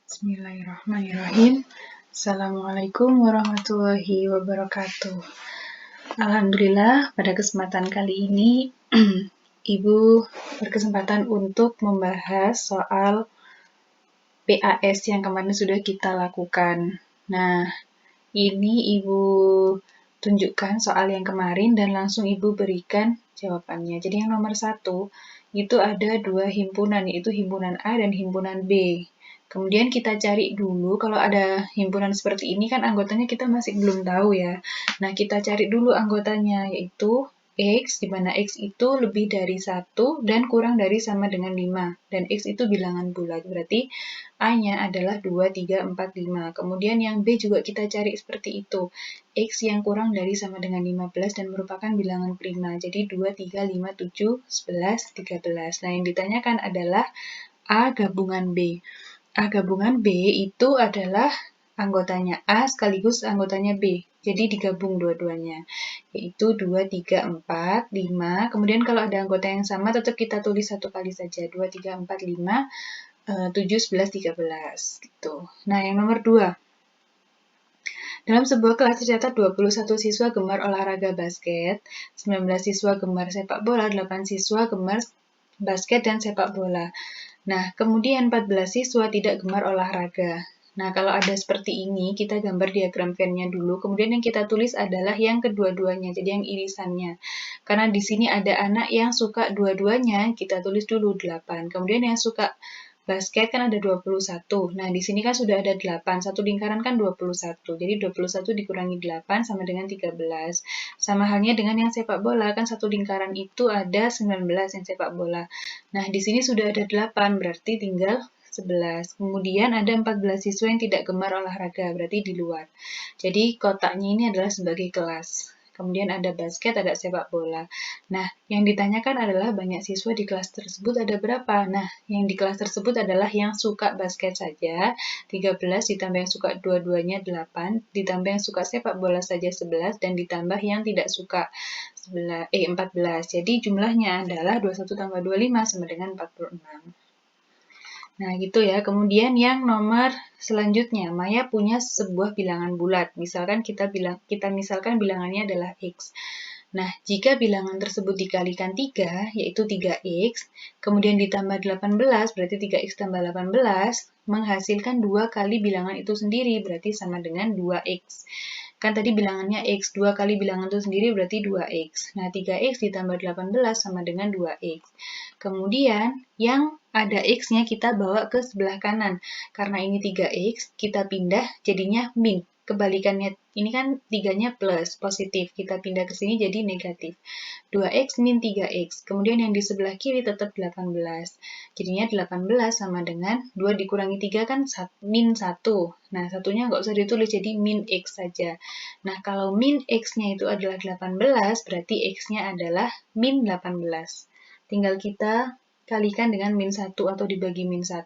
Bismillahirrahmanirrahim. Assalamualaikum warahmatullahi wabarakatuh. Alhamdulillah, pada kesempatan kali ini Ibu berkesempatan untuk membahas soal PAS yang kemarin sudah kita lakukan. Nah, ini Ibu tunjukkan soal yang kemarin dan langsung Ibu berikan jawabannya. Jadi yang nomor 1 itu ada 2 himpunan, yaitu himpunan A dan himpunan B. Kemudian kita cari dulu, kalau ada himpunan seperti ini kan anggotanya kita masih belum tahu ya. Nah, kita cari dulu anggotanya, yaitu X, di mana X itu lebih dari 1 dan kurang dari sama dengan 5. Dan X itu bilangan bulat, berarti A-nya adalah 2, 3, 4, 5. Kemudian yang B juga kita cari seperti itu. X yang kurang dari sama dengan 15 dan merupakan bilangan prima. Jadi 2, 3, 5, 7, 11, 13. Nah, yang ditanyakan adalah A gabungan B. A gabungan B itu adalah anggotanya A sekaligus anggotanya B. Jadi digabung dua-duanya. Yaitu 2, 3, 4, 5. Kemudian kalau ada anggota yang sama tetap kita tulis satu kali saja. 2, 3, 4, 5, 7, 11, 13. Gitu. Nah, yang nomor 2. Dalam sebuah kelas tercatat 21 siswa gemar olahraga basket, 19 siswa gemar sepak bola, 8 siswa gemar basket dan sepak bola. Nah, kemudian 14 siswa tidak gemar olahraga. Nah, kalau ada seperti ini, kita gambar diagram Venn-nya dulu. Kemudian yang kita tulis adalah yang kedua-duanya, jadi yang irisannya. Karena di sini ada anak yang suka dua-duanya, kita tulis dulu 8. Kemudian yang suka basket kan ada 21. Nah, di sini kan sudah ada 8. Satu lingkaran kan 21. Jadi 21 dikurangi 8 sama dengan 13. Sama halnya dengan yang sepak bola, kan satu lingkaran itu ada 19 yang sepak bola. Nah, di sini sudah ada 8, berarti tinggal 11. Kemudian ada 14 siswa yang tidak gemar olahraga, berarti di luar. Jadi kotaknya ini adalah sebagai kelas. Kemudian ada basket, ada sepak bola. Nah, yang ditanyakan adalah banyak siswa di kelas tersebut ada berapa? Nah, yang di kelas tersebut adalah yang suka basket saja, 13, ditambah yang suka dua-duanya 8, ditambah yang suka sepak bola saja 11, dan ditambah yang tidak suka 14. Jadi jumlahnya adalah 21 tambah 25 sama dengan 46. Nah, gitu ya. Kemudian yang nomor selanjutnya, Maya punya sebuah bilangan bulat. Misalkan kita misalkan bilangannya adalah X. Nah, jika bilangan tersebut dikalikan 3, yaitu 3X, kemudian ditambah 18, berarti 3X tambah 18, menghasilkan 2 kali bilangan itu sendiri, berarti sama dengan 2X. Kan tadi bilangannya X, 2 kali bilangan itu sendiri berarti 2X. Nah, 3X ditambah 18 sama dengan 2X. Kemudian, yang ada X-nya kita bawa ke sebelah kanan. Karena ini 3X, kita pindah jadinya min. Kebalikannya, ini kan 3-nya plus, positif. Kita pindah ke sini jadi negatif. 2X min 3X. Kemudian yang di sebelah kiri tetap 18. Jadinya 18 sama dengan 2 dikurangi 3 kan min 1. Nah, satunya nggak usah ditulis, jadi min X saja. Nah, kalau min X-nya itu adalah 18, berarti X-nya adalah min 18. Tinggal kita kalikan dengan min 1 atau dibagi min 1.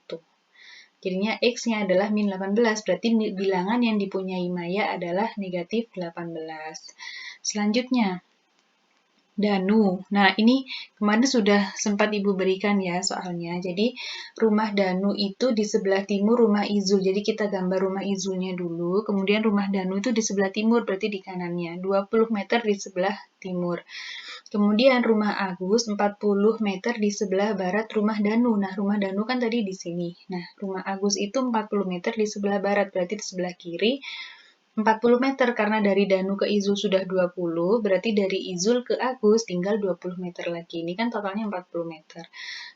Jadinya X-nya adalah min 18, berarti bilangan yang dipunyai Maya adalah negatif 18. Selanjutnya, Danu. Nah, ini kemarin sudah sempat Ibu berikan ya soalnya. Jadi, rumah Danu itu di sebelah timur rumah Izul. Jadi, kita gambar rumah Izulnya dulu. Kemudian rumah Danu itu di sebelah timur, berarti di kanannya. 20 meter di sebelah timur. Kemudian rumah Agus 40 meter di sebelah barat rumah Danu. Nah, rumah Danu kan tadi di sini. Nah, rumah Agus itu 40 meter di sebelah barat, berarti di sebelah kiri. 40 meter karena dari Danu ke Izul sudah 20, berarti dari Izul ke Agus tinggal 20 meter lagi. Ini kan totalnya 40 meter.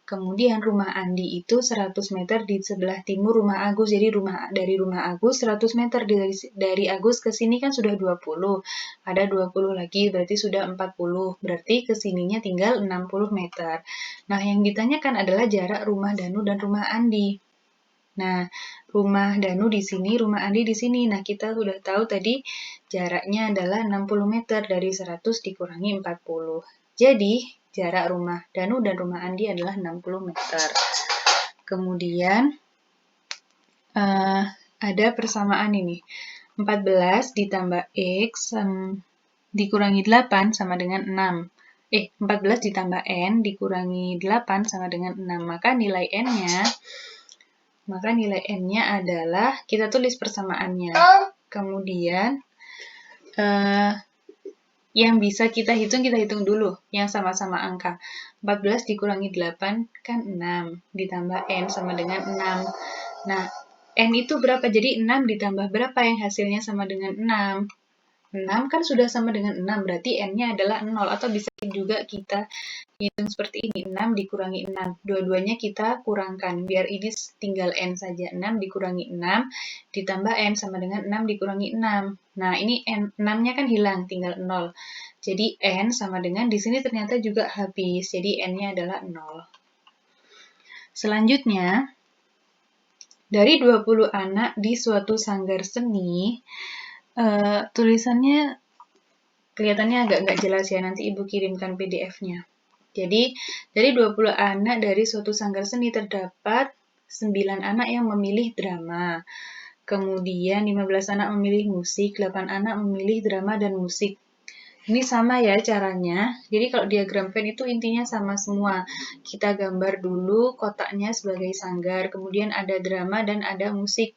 Kemudian rumah Andi itu 100 meter di sebelah timur rumah Agus. Jadi dari rumah Agus 100 meter dari Agus ke sini kan sudah 20. Ada 20 lagi berarti sudah 40. Berarti ke sininya tinggal 60 meter. Nah, yang ditanyakan adalah jarak rumah Danu dan rumah Andi. Nah, rumah Danu di sini, rumah Andi di sini. Nah, kita sudah tahu tadi jaraknya adalah 60 meter dari 100 dikurangi 40. Jadi, jarak rumah Danu dan rumah Andi adalah 60 meter. Kemudian, ada persamaan ini. 14 ditambah X dikurangi 8 sama dengan 6. 14 ditambah N dikurangi 8 sama dengan 6. Maka nilai N-nya maka nilai N-nya adalah, kita tulis persamaannya. Kemudian, yang bisa kita hitung dulu, yang sama-sama angka. 14 dikurangi 8 kan 6, ditambah N sama dengan 6. Nah, N itu berapa? Jadi 6 ditambah berapa yang hasilnya sama dengan 6? 6 kan sudah sama dengan 6, berarti N-nya adalah 0. Atau bisa juga kita hitung seperti ini, 6 dikurangi 6. Dua-duanya kita kurangkan, biar ini tinggal N saja. 6 dikurangi 6, ditambah N sama dengan 6 dikurangi 6. Nah, ini N, 6-nya kan hilang, tinggal 0. Jadi N sama dengan, di sini ternyata juga habis, jadi N-nya adalah 0. Selanjutnya, dari 20 anak di suatu sanggar seni, tulisannya kelihatannya agak nggak jelas ya, nanti Ibu kirimkan PDF-nya. Jadi, dari 20 anak dari suatu sanggar seni terdapat 9 anak yang memilih drama. Kemudian 15 anak memilih musik, 8 anak memilih drama dan musik. Ini sama ya caranya. Jadi kalau diagram Venn itu intinya sama semua. Kita gambar dulu kotaknya sebagai sanggar, kemudian ada drama dan ada musik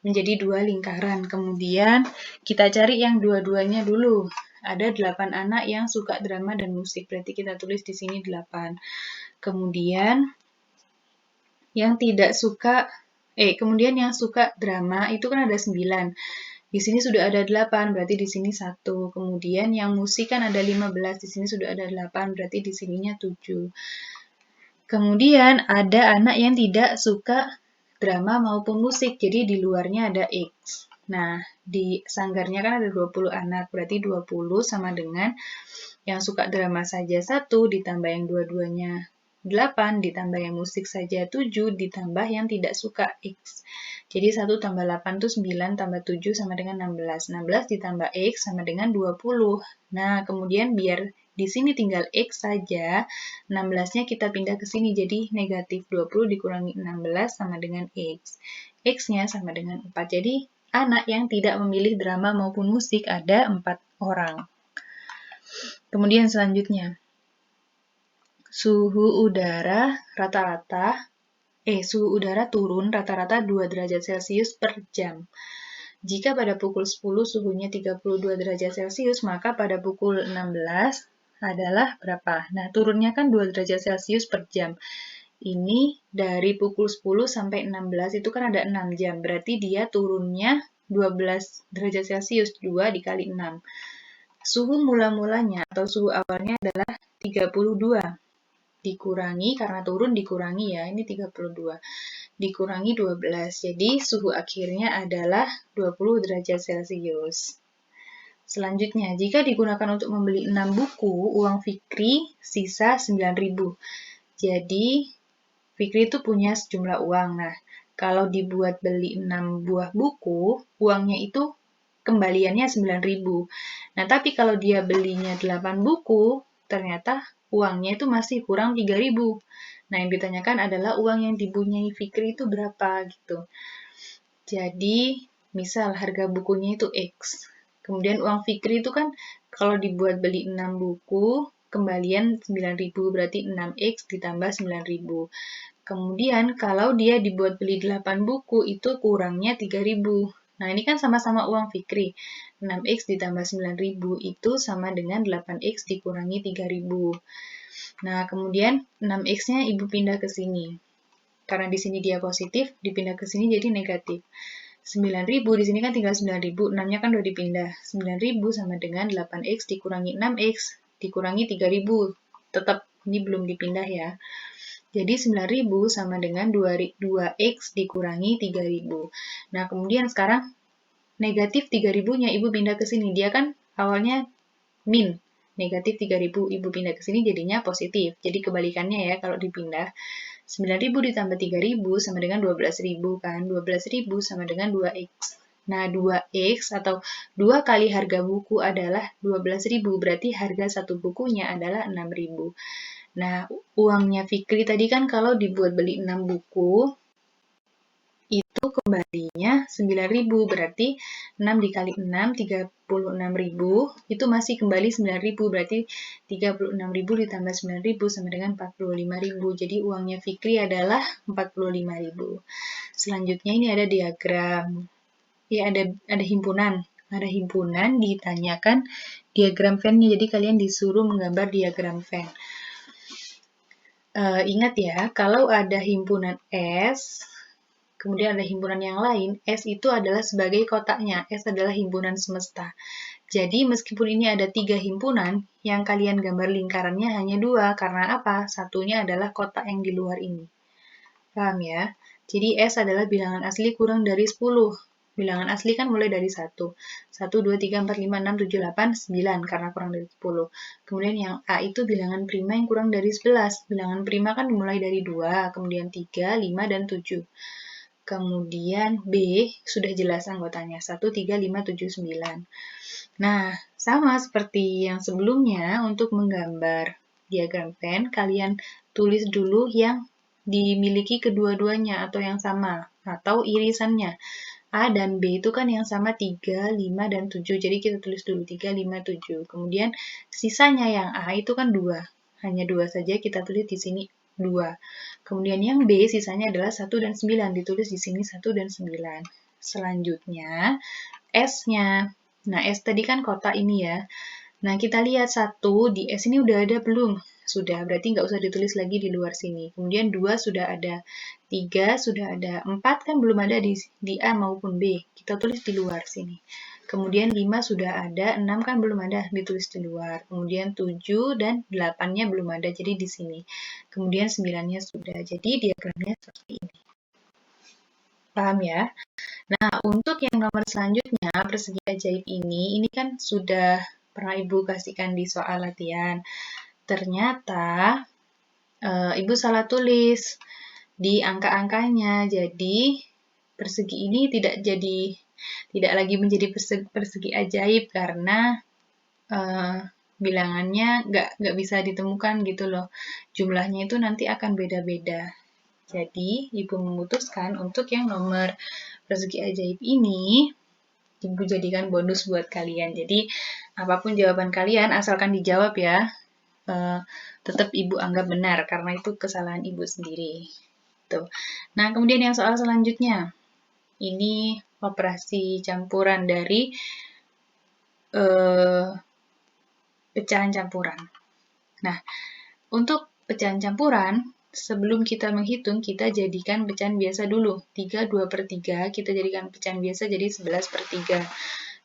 menjadi 2 lingkaran. Kemudian kita cari yang dua-duanya dulu. Ada 8 anak yang suka drama dan musik, berarti kita tulis di sini 8. Kemudian yang tidak suka, kemudian yang suka drama itu kan ada 9. Di sini sudah ada 8, berarti di sini 1. Kemudian yang musik kan ada 15, di sini sudah ada 8, berarti di sininya 7. Kemudian ada anak yang tidak suka drama maupun musik, jadi di luarnya ada X. Nah, di sanggarnya kan ada 20 anak, berarti 20 sama dengan yang suka drama saja 1, ditambah yang dua-duanya 8, ditambah yang musik saja 7, ditambah yang tidak suka X. Jadi 1 tambah 8 itu 9, tambah 7 sama dengan 16. 16 ditambah X sama dengan 20. Nah, kemudian biar di sini tinggal X saja, 16-nya kita pindah ke sini, jadi negatif 20 dikurangi 16 sama dengan X. X-nya sama dengan 4. Jadi, anak yang tidak memilih drama maupun musik ada 4 orang. Kemudian selanjutnya, suhu udara turun rata-rata 2 derajat Celcius per jam. Jika pada pukul 10 suhunya 32 derajat Celcius, maka pada pukul 16 adalah berapa? Nah, turunnya kan 2 derajat Celcius per jam. Ini dari pukul 10 sampai 16 itu kan ada 6 jam. Berarti dia turunnya 12 derajat Celcius, 2 dikali 6. Suhu mula-mulanya atau suhu awalnya adalah 32. Dikurangi, karena turun dikurangi ya, ini 32. Dikurangi 12. Jadi suhu akhirnya adalah 20 derajat Celcius. Selanjutnya, jika digunakan untuk membeli 6 buku, uang Fikri sisa 9.000. Jadi, Fikri itu punya sejumlah uang. Nah, kalau dibuat beli 6 buah buku, uangnya itu kembaliannya 9.000. Nah, tapi kalau dia belinya 8 buku, ternyata uangnya itu masih kurang 3.000. Nah, yang ditanyakan adalah uang yang dipunyai Fikri itu berapa gitu. Jadi, misal harga bukunya itu X. Kemudian uang Fikri itu kan kalau dibuat beli 6 buku, kembalian 9.000, berarti 6X ditambah 9.000. Kemudian kalau dia dibuat beli 8 buku, itu kurangnya 3.000. Nah, ini kan sama-sama uang Fikri. 6X ditambah 9.000 itu sama dengan 8X dikurangi 3.000. Nah, kemudian 6X-nya Ibu pindah ke sini. Karena di sini dia positif, dipindah ke sini jadi negatif. 9.000, di sini kan tinggal 9.000, 6-nya kan udah dipindah. 9.000 sama dengan 8X dikurangi 6X, dikurangi 3.000. Tetap, ini belum dipindah ya. Jadi 9.000 sama dengan 2X dikurangi 3.000. Nah, kemudian sekarang negatif 3.000-nya Ibu pindah ke sini. Dia kan awalnya min. Negatif 3.000, Ibu pindah ke sini jadinya positif. Jadi kebalikannya ya kalau dipindah. 9.000 ditambah 3.000 sama dengan 12.000 kan. 12.000 sama dengan 2X. Nah, 2X atau 2 kali harga buku adalah 12.000. Berarti harga satu bukunya adalah 6.000. Nah, uangnya Fikri tadi kan kalau dibuat beli 6 buku, itu kembalinya 9.000, berarti 6 dikali 6, 36.000, itu masih kembali 9.000, berarti 36.000 ditambah 9.000 sama dengan 45.000, jadi uangnya Fikri adalah 45.000. Selanjutnya ini ada diagram, ya ada himpunan. Ada himpunan ditanyakan diagram Venn-nya, jadi kalian disuruh menggambar diagram Venn. Ingat ya, kalau ada himpunan S, kemudian ada himpunan yang lain, S itu adalah sebagai kotaknya, S adalah himpunan semesta. Jadi meskipun ini ada 3 himpunan, yang kalian gambar lingkarannya hanya 2, karena apa? Satunya adalah kotak yang di luar ini. Paham ya? Jadi S adalah bilangan asli kurang dari 10. Bilangan asli kan mulai dari 1. 1, 2, 3, 4, 5, 6, 7, 8, 9 karena kurang dari 10. Kemudian yang A itu bilangan prima yang kurang dari 11. Bilangan prima kan dimulai dari 2, kemudian 3, 5, dan 7. Kemudian B sudah jelas anggotanya. 1, 3, 5, 7, 9. Nah, sama seperti yang sebelumnya, untuk menggambar diagram Venn, kalian tulis dulu yang dimiliki kedua-duanya atau yang sama, atau irisannya. A dan B itu kan yang sama 3, 5, dan 7. Jadi kita tulis dulu 3, 5, 7. Kemudian sisanya yang A itu kan 2. Hanya 2 saja kita tulis di sini 2. Kemudian yang B sisanya adalah 1 dan 9. Ditulis di sini 1 dan 9. Selanjutnya S-nya. Nah, S tadi kan kotak ini ya. Nah, kita lihat 1 di S ini udah ada belum? Sudah, berarti nggak usah ditulis lagi di luar sini. Kemudian 2 sudah ada, 3 sudah ada, 4 kan belum ada di A maupun B. Kita tulis di luar sini. Kemudian 5 sudah ada, 6 kan belum ada, ditulis di luar. Kemudian 7 dan 8-nya belum ada, jadi di sini. Kemudian 9-nya sudah, jadi diagramnya seperti ini. Paham ya? Nah, untuk yang nomor selanjutnya, persegi ajaib ini kan sudah pernah Ibu kasihkan di soal latihan. Ternyata Ibu salah tulis di angka-angkanya, jadi persegi ini tidak lagi menjadi persegi ajaib karena bilangannya nggak bisa ditemukan gitu loh. Jumlahnya itu nanti akan beda-beda. Jadi Ibu memutuskan untuk yang nomor persegi ajaib ini Ibu jadikan bonus buat kalian. Jadi apapun jawaban kalian asalkan dijawab ya, tetap Ibu anggap benar karena itu kesalahan Ibu sendiri. Tuh. Nah, kemudian yang soal selanjutnya. Ini operasi campuran dari pecahan campuran. Nah, untuk pecahan campuran, sebelum kita menghitung, kita jadikan pecahan biasa dulu. 3, 2/3, kita jadikan pecahan biasa jadi 11/3.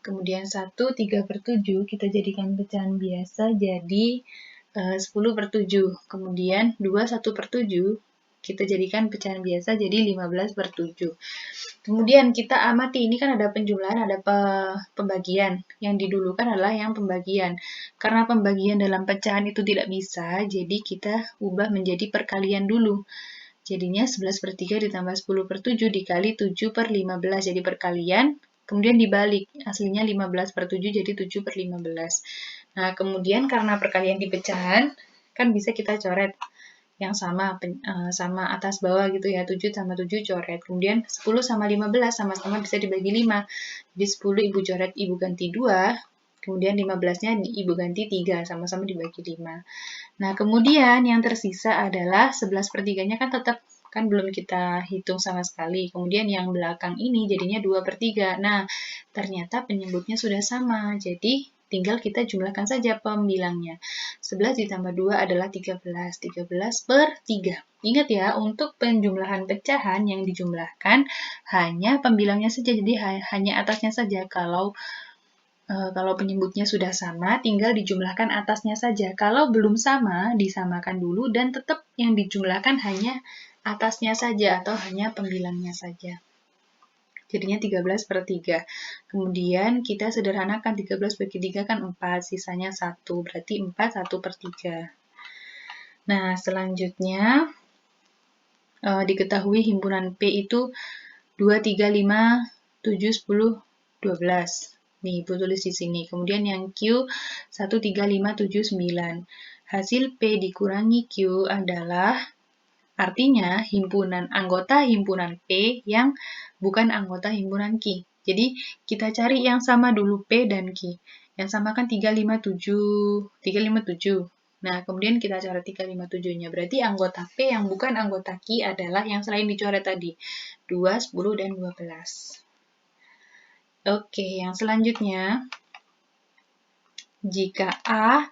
Kemudian 1, 3/7, kita jadikan pecahan biasa jadi 10/7. Kemudian 2, 1/7, kita jadikan pecahan biasa jadi 15/7. Kemudian kita amati, ini kan ada penjumlahan, ada pembagian. Yang didulukan adalah yang pembagian. Karena pembagian dalam pecahan itu tidak bisa, jadi kita ubah menjadi perkalian dulu. Jadinya 11/3 ditambah 10/7 dikali 7/15, jadi perkalian. Kemudian dibalik, aslinya 15/7 jadi 7/15. Nah, kemudian karena perkalian di pecahan, kan bisa kita coret yang sama atas bawah gitu ya, 7 tambah 7 coret. Kemudian 10 sama 15 sama-sama bisa dibagi 5. Jadi 10 Ibu coret, Ibu ganti 2. Kemudian 15-nya Ibu ganti 3, sama-sama dibagi 5. Nah, kemudian yang tersisa adalah 11/3-nya kan tetap kan belum kita hitung sama sekali. Kemudian yang belakang ini jadinya 2/3. Nah, ternyata penyebutnya sudah sama. Jadi, tinggal kita jumlahkan saja pembilangnya. 11 ditambah 2 adalah 13. 13/3. Ingat ya, untuk penjumlahan pecahan yang dijumlahkan hanya pembilangnya saja. Jadi, hanya atasnya saja. Kalau penyebutnya sudah sama, tinggal dijumlahkan atasnya saja. Kalau belum sama, disamakan dulu dan tetap yang dijumlahkan hanya atasnya saja atau hanya pembilangnya saja. Jadinya 13/3. Kemudian kita sederhanakan 13 bagi 3 kan 4, sisanya 1, berarti 4 1/3. Nah, selanjutnya diketahui himpunan P itu 2, 3, 5, 7, 10, 12. Nih, Ibu tulis di sini. Kemudian yang Q 1, 3, 5, 7, 9. Hasil P dikurangi Q adalah Artinya, himpunan anggota himpunan P yang bukan anggota himpunan Q. Jadi, kita cari yang sama dulu P dan Q. Yang sama kan 357. Nah, kemudian kita coret 357-nya. Berarti anggota P yang bukan anggota Q adalah yang selain dicoret tadi. 2, 10, dan 12. Oke, yang selanjutnya. Jika A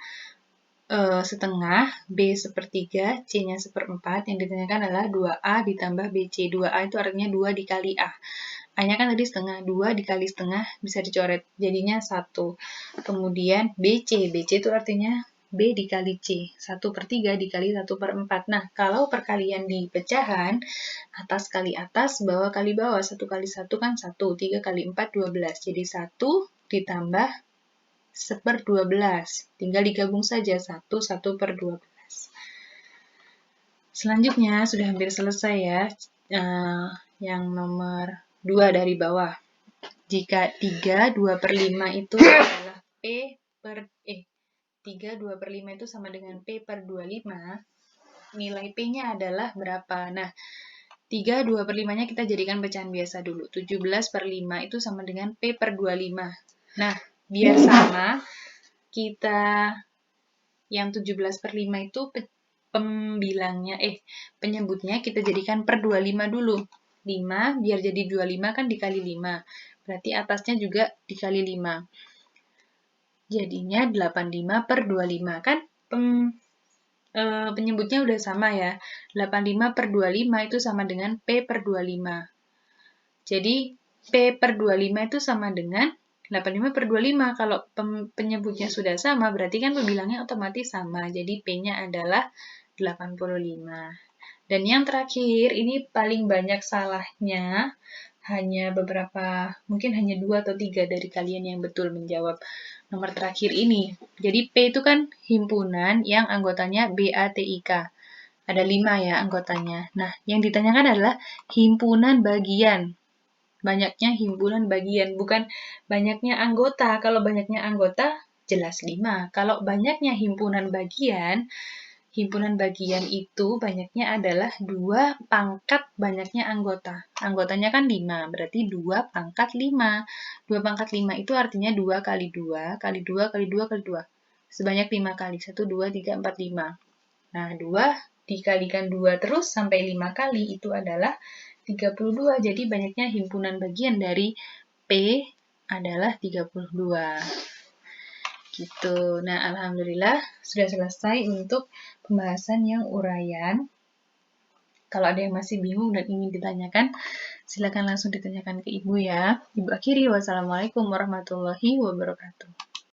setengah, B sepertiga, C-nya seperempat, yang ditanyakan adalah 2A ditambah BC. 2A itu artinya 2 dikali A. A-nya kan tadi setengah, 2 dikali setengah bisa dicoret, jadinya 1. Kemudian BC, BC itu artinya B dikali C, 1/3 dikali 1/4. Nah, kalau perkalian di pecahan, atas kali atas, bawah kali bawah, 1 kali 1 kan 1, 3 kali 4, 12. Jadi 1 ditambah 1/12. Tinggal digabung saja 1/12. Selanjutnya sudah hampir selesai ya. Yang nomor 2 dari bawah. Jika 3 2/5 itu adalah P per 3 2/5 itu sama dengan P per 25, nilai P-nya adalah berapa? Nah, 3 2/5-nya kita jadikan pecahan biasa dulu. 17/5 itu sama dengan P per 25. Nah, biar sama, kita yang 17/5 itu penyebutnya kita jadikan per 25 dulu. 5 biar jadi 25 kan dikali 5. Berarti atasnya juga dikali 5. Jadinya 85/25 kan penyebutnya udah sama ya. 85/25 itu sama dengan P per 25. Jadi P per 25 itu sama dengan 85/25. Kalau penyebutnya sudah sama, berarti kan pembilangnya otomatis sama. Jadi P-nya adalah 85. Dan yang terakhir, ini paling banyak salahnya. Mungkin hanya 2 atau 3 dari kalian yang betul menjawab nomor terakhir ini. Jadi P itu kan himpunan yang anggotanya BATIK. Ada 5 ya anggotanya. Nah, yang ditanyakan adalah himpunan bagian. Banyaknya himpunan bagian, bukan banyaknya anggota. Kalau banyaknya anggota, jelas 5. Kalau banyaknya himpunan bagian itu banyaknya adalah 2 pangkat banyaknya anggota. Anggotanya kan 5, berarti 2 pangkat 5. 2 pangkat 5 itu artinya 2 kali 2, kali 2, kali 2, kali 2. Sebanyak 5 kali. 1, 2, 3, 4, 5. Nah, 2 dikalikan 2 terus sampai 5 kali, itu adalah 32. Jadi banyaknya himpunan bagian dari P adalah 32. Gitu. Nah, alhamdulillah sudah selesai untuk pembahasan yang uraian. Kalau ada yang masih bingung dan ingin ditanyakan, silakan langsung ditanyakan ke Ibu ya. Ibu akhiri, wassalamualaikum warahmatullahi wabarakatuh.